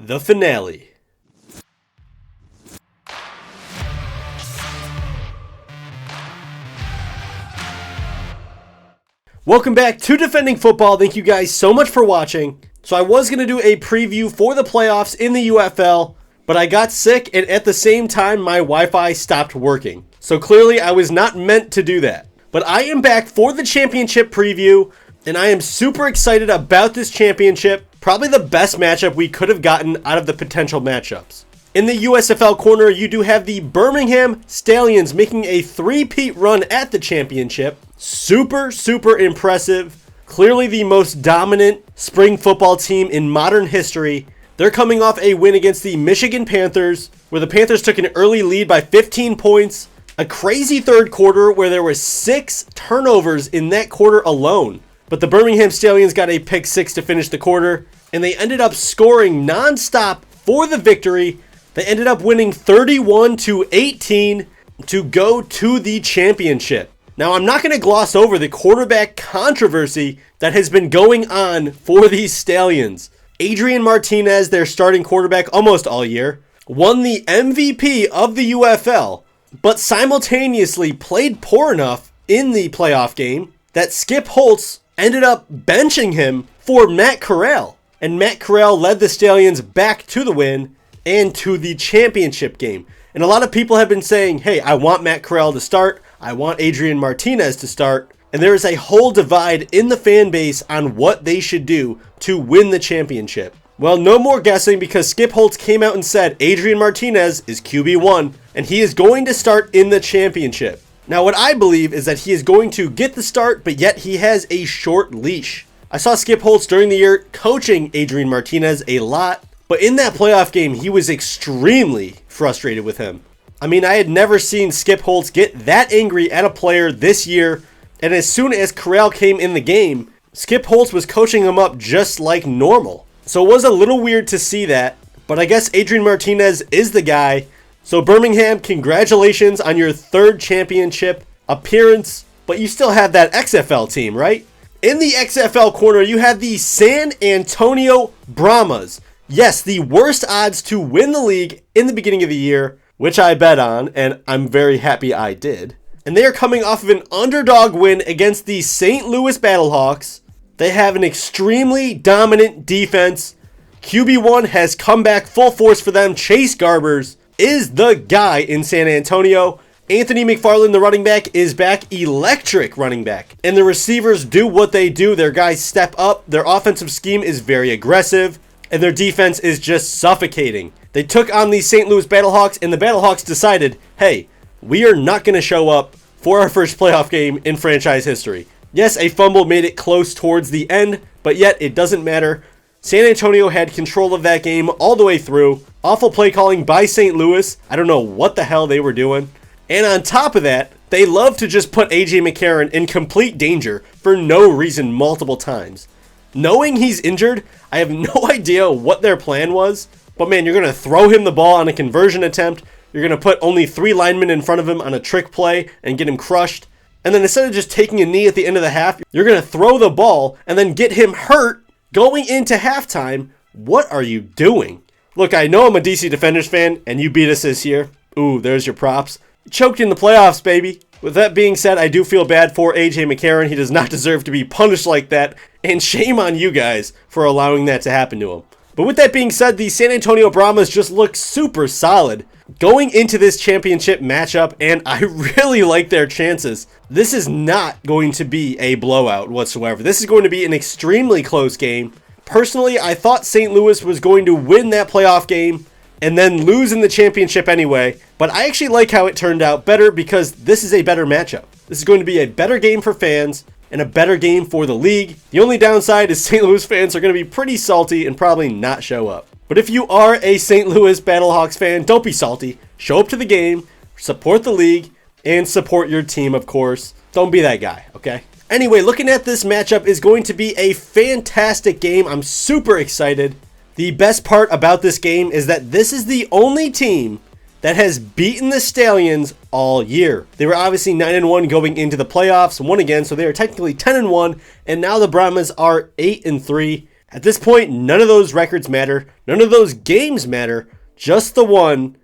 The finale. Welcome back to Defending Football. Thank you guys so much for watching. So I was going to do a preview for the playoffs in the UFL, but I got sick and at the same time my Wi-Fi stopped working. So clearly I was not meant to do that. But I am back for the championship preview, and I am super excited about this championship. Probably the best matchup we could have gotten out of the potential matchups. In the USFL corner, you do have the Birmingham Stallions making a three-peat run at the championship. Super impressive. Clearly the most dominant spring football team in modern history. They're coming off a win against the Michigan Panthers, where the Panthers took an early lead by 15 points. A crazy third quarter where there were 6 turnovers in that quarter alone. But the Birmingham Stallions got a pick 6 to finish the quarter, and they ended up scoring nonstop for the victory. They ended up winning 31-18 to go to the championship. Now, I'm not going to gloss over the quarterback controversy that has been going on for these Stallions. Adrian Martinez, their starting quarterback almost all year, won the MVP of the UFL, but simultaneously played poor enough in the playoff game that Skip Holtz ended up benching him for Matt Corral. And Matt Corral led the Stallions back to the win and to the championship game. And a lot of people have been saying, hey, I want Matt Corral to start. I want Adrian Martinez to start. And there is a whole divide in the fan base on what they should do to win the championship. Well, no more guessing, because Skip Holtz came out and said Adrian Martinez is QB1 and he is going to start in the championship. Now, what I believe is that he is going to get the start, but yet he has a short leash. I saw Skip Holtz during the year coaching Adrian Martinez a lot, but in that playoff game, he was extremely frustrated with him. I mean, I had never seen Skip Holtz get that angry at a player this year, and as soon as Corral came in the game, Skip Holtz was coaching him up just like normal. So it was a little weird to see that, but I guess Adrian Martinez is the guy. So Birmingham, congratulations on your 3rd championship appearance, but you still have that XFL team, right? In the XFL corner, you have the San Antonio Brahmas. Yes, the worst odds to win the league in the beginning of the year, which I bet on, and I'm very happy I did. And they are coming off of an underdog win against the St. Louis Battlehawks. They have an extremely dominant defense. QB1 has come back full force for them. Chase Garbers is the guy in San Antonio. Anthony McFarland, the running back, is back. Electric running back. And the receivers do what they do. Their guys step up. Their offensive scheme is very aggressive, and their defense is just suffocating. They took on the St. Louis Battlehawks, and the Battlehawks decided, hey, we are not going to show up for our first playoff game in franchise history. Yes, a fumble made it close towards the end, but yet it doesn't matter. San Antonio had control of that game all the way through. Awful play calling by St. Louis. I don't know what the hell they were doing. And on top of that, they love to just put A.J. McCarron in complete danger for no reason multiple times. Knowing he's injured, I have no idea what their plan was. But man, you're going to throw him the ball on a conversion attempt. You're going to put only 3 linemen in front of him on a trick play and get him crushed. And then instead of just taking a knee at the end of the half, you're going to throw the ball and then get him hurt going into halftime. What are you doing? Look, I know I'm a DC Defenders fan, and you beat us this year. Ooh, there's your props. Choked in the playoffs, baby. With that being said, I do feel bad for A.J. McCarron. He does not deserve to be punished like that, and shame on you guys for allowing that to happen to him. But with that being said, the San Antonio Brahmas just look super solid going into this championship matchup, and I really like their chances. This is not going to be a blowout whatsoever. This is going to be an extremely close game. Personally, I thought St. Louis was going to win that playoff game and then lose in the championship anyway, but I actually like how it turned out better because this is a better matchup. This is going to be a better game for fans and a better game for the league. The only downside is St. Louis fans are going to be pretty salty and probably not show up. But if you are a St. Louis Battlehawks fan, don't be salty. Show up to the game, support the league, and support your team, of course. Don't be that guy, okay? Anyway, looking at this matchup is going to be a fantastic game. I'm super excited. The best part about this game is that this is the only team that has beaten the Stallions all year. They were obviously 9-1 going into the playoffs, won again, so they are technically 10-1, and now the Brahmas are 8-3. At this point, none of those records matter. None of those games matter. Just the one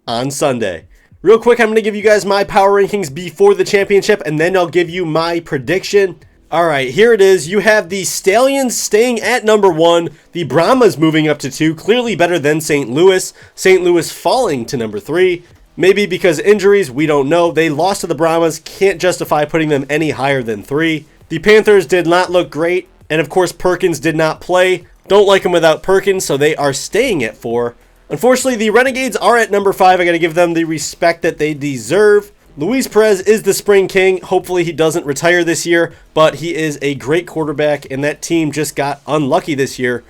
on Sunday. Real quick, I'm going to give you guys my power rankings before the championship, and then I'll give you my prediction. All right, here it is. You have the Stallions staying at number 1, the Brahmas moving up to 2, clearly better than St. Louis. St. Louis falling to number 3. Maybe because injuries, we don't know. They lost to the Brahmas, can't justify putting them any higher than 3. The Panthers did not look great, and of course Perkins did not play. Don't like him without Perkins, so they are staying at 4. Unfortunately, the Renegades are at number 5. I got to give them the respect that they deserve. Luis Perez is the spring king. Hopefully he doesn't retire this year, but he is a great quarterback, and that team just got unlucky this year.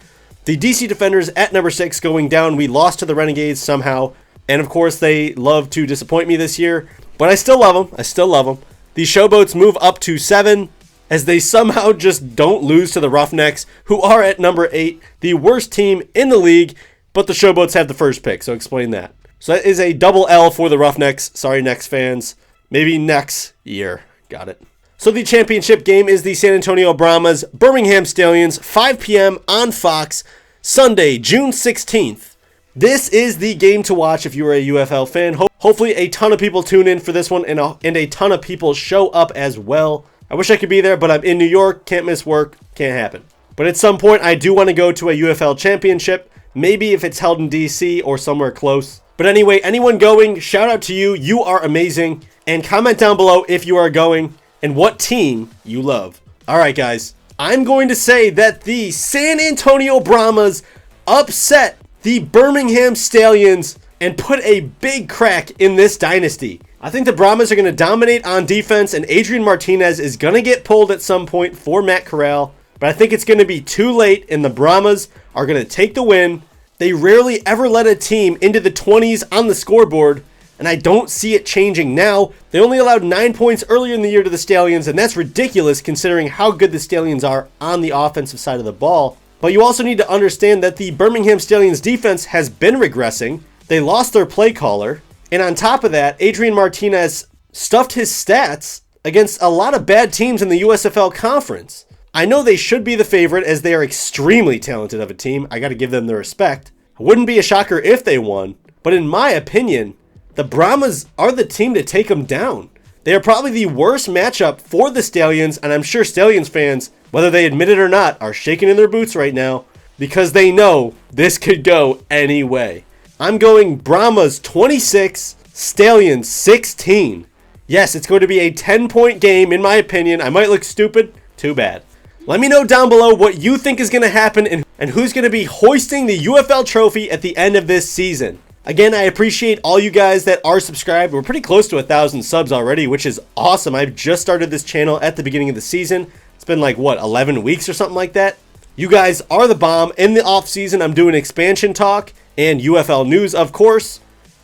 The DC Defenders at number 6 going down. We lost to the Renegades somehow, and of course they love to disappoint me this year, but I still love them. I still love them. The Showboats move up to 7 as they somehow just don't lose to the Roughnecks, who are at number 8, the worst team in the league, but the Showboats have the first pick, so explain that. So that is a double L for the Roughnecks. Sorry, Necks fans. Maybe next year. Got it. So the championship game is the San Antonio Brahmas, Birmingham Stallions, 5 p.m. on Fox, Sunday, June 16th. This is the game to watch if you are a UFL fan. Hopefully a ton of people tune in for this one, and a ton of people show up as well. I wish I could be there, but I'm in New York. Can't miss work. Can't happen. But at some point, I do want to go to a UFL Championship. Maybe if it's held in DC or somewhere close. But anyway, anyone going, shout out to you. You are amazing. And comment down below if you are going and what team you love. All right, guys. I'm going to say that the San Antonio Brahmas upset the Birmingham Stallions and put a big crack in this dynasty. I think the Brahmas are going to dominate on defense, and Adrian Martinez is going to get pulled at some point for Matt Corral. But I think it's going to be too late, and the Brahmas are going to take the win. They rarely ever let a team into the 20s on the scoreboard, and I don't see it changing now. They only allowed 9 points earlier in the year to the Stallions, and that's ridiculous considering how good the Stallions are on the offensive side of the ball. But you also need to understand that the Birmingham Stallions defense has been regressing. They lost their play caller, and on top of that, Adrian Martinez stuffed his stats against a lot of bad teams in the USFL conference. I know they should be the favorite as they are extremely talented of a team. I got to give them the respect. It wouldn't be a shocker if they won, but in my opinion, the Brahmas are the team to take them down. They are probably the worst matchup for the Stallions, and I'm sure Stallions fans, whether they admit it or not, are shaking in their boots right now because they know this could go any way. I'm going Brahmas 26, Stallions 16. Yes, it's going to be a 10-point game in my opinion. I might look stupid. Too bad. Let me know down below what you think is going to happen and who's going to be hoisting the UFL trophy at the end of this season. Again, I appreciate all you guys that are subscribed. We're pretty close to 1,000 subs already, which is awesome. I've just started this channel at the beginning of the season. It's been like, what, 11 weeks or something like that? You guys are the bomb. In the off season, I'm doing expansion talk and UFL news, of course,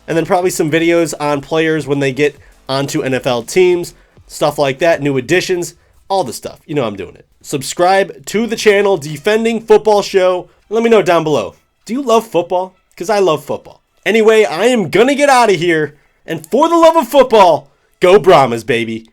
and then probably some videos on players when they get onto NFL teams, stuff like that, new additions, all the stuff. You know I'm doing it. Subscribe to the channel, Defending Football Show. Let me know down below. Do you love football? Because I love football. Anyway, I am going to get out of here. And for the love of football, go Brahmas, baby.